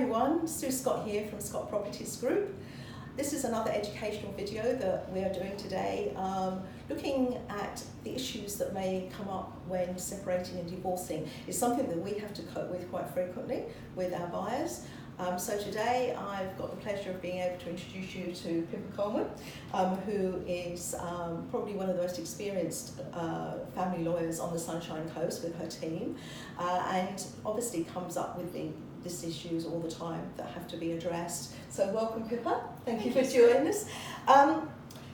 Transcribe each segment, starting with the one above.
everyone, Sue Scott here from Scott Properties Group. This is another educational video that we are doing today, looking at the issues that may come up when separating and divorcing. It's something that we have to cope with quite frequently with our buyers. So today I've got the pleasure of being able to introduce you to Pippa Colman, who is probably one of the most experienced family lawyers on the Sunshine Coast with her team, and obviously comes up with these issues all the time that have to be addressed. So welcome, Pippa. Thank you for joining us.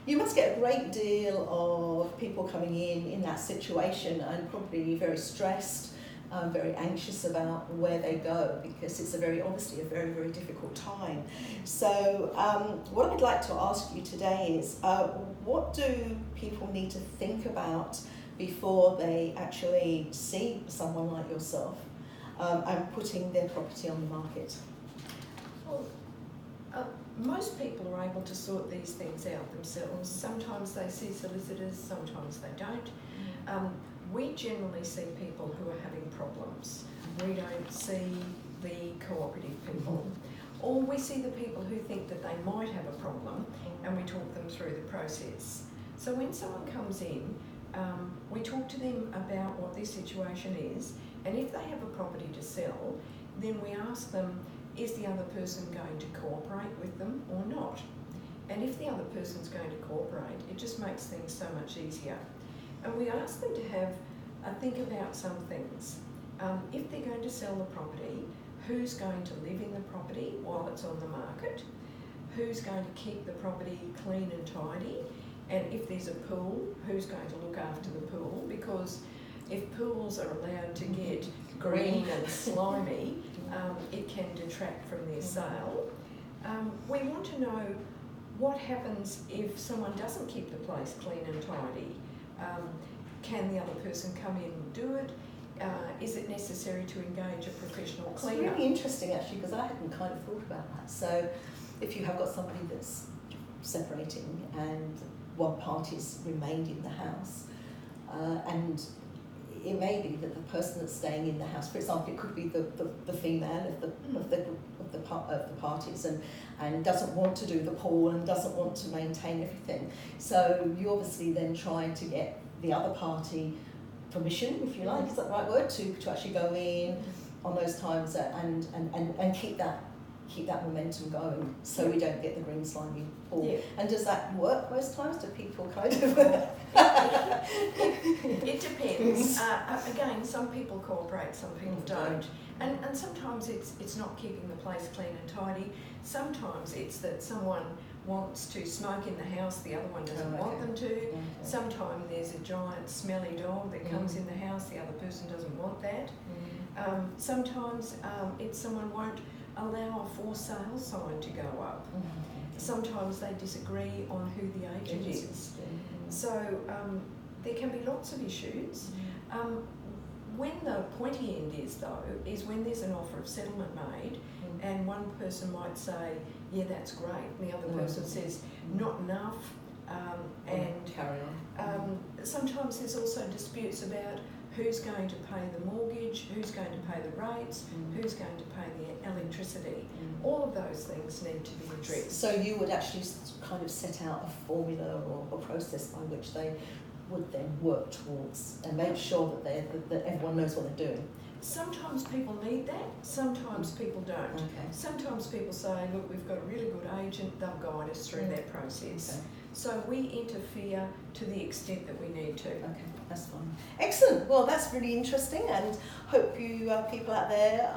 You must get a great deal of people coming in that situation and probably very stressed, very anxious about where they go, because it's obviously a very, very difficult time. So what I'd like to ask you today is, what do people need to think about before they actually see someone like yourself and putting their property on the market? Well, most people are able to sort these things out themselves. Sometimes they see solicitors, sometimes they don't. We generally see people who are having problems. We don't see the cooperative people. Or we see the people who think that they might have a problem, and we talk them through the process. So when someone comes in, we talk to them about what their situation is, and if they have a property to sell, then we ask them, is the other person going to cooperate with them or not? And if the other person's going to cooperate, it just makes things so much easier. And we ask them to have a think about some things. If they're going to sell the property, who's going to live in the property while it's on the market? Who's going to keep the property clean and tidy? And if there's a pool, who's going to look after the pool? Because if pools are allowed to get green and slimy, it can detract from their sale. We want to know what happens if someone doesn't keep the place clean and tidy. Can the other person come in and do it? Is it necessary to engage a professional cleaner? It's really interesting actually, because I hadn't kind of thought about that. So if you have got somebody that's separating and one party's remained in the house, and it may be that the person that's staying in the house, for example, it could be the female of the parties and doesn't want to do the pool and doesn't want to maintain everything. So you obviously then try to get the other party permission, if you like, is that the right word, to actually go in on those times and keep that momentum going, so we don't get the green slimy pool. Yeah. And does that work most times? Do people kind of... It depends. Again, some people cooperate, some people don't. And sometimes it's not keeping the place clean and tidy. Sometimes it's that someone wants to smoke in the house, the other one doesn't want them to. Okay. Sometimes there's a giant smelly dog that comes in the house, the other person doesn't want that. Sometimes it's someone won't allow a for sale sign to go up. Sometimes they disagree on who the agent is. So there can be lots of issues. When the pointy end is, though, is when there's an offer of settlement made, and one person might say, yeah, that's great, and the other person says, not enough, and carry on. Sometimes there's also disputes about who's going to pay the mortgage, who's going to pay the rates, who's going to pay the electricity. All of those things need to be addressed. So you would actually kind of set out a formula or a process by which they would then work towards and make sure that everyone knows what they're doing. Sometimes people need that, sometimes people don't. Okay. Sometimes people say, look, we've got a really good agent, they'll guide us through that process. Okay. So we interfere to the extent that we need to. Okay, that's fine. Excellent. Well, that's really interesting, and hope you people out there,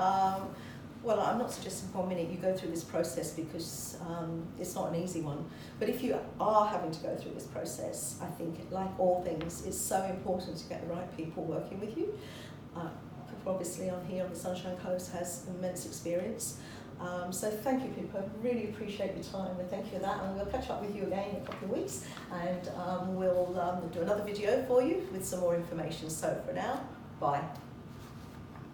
well, I'm not suggesting for 1 minute you go through this process, because it's not an easy one. But if you are having to go through this process, I think, like all things, it's so important to get the right people working with you. Obviously on here on the Sunshine Coast has immense experience. So thank you, Pippa. Really appreciate your time, and thank you for that. And we'll catch up with you again in a couple of weeks, and we'll do another video for you with some more information. So for now, bye.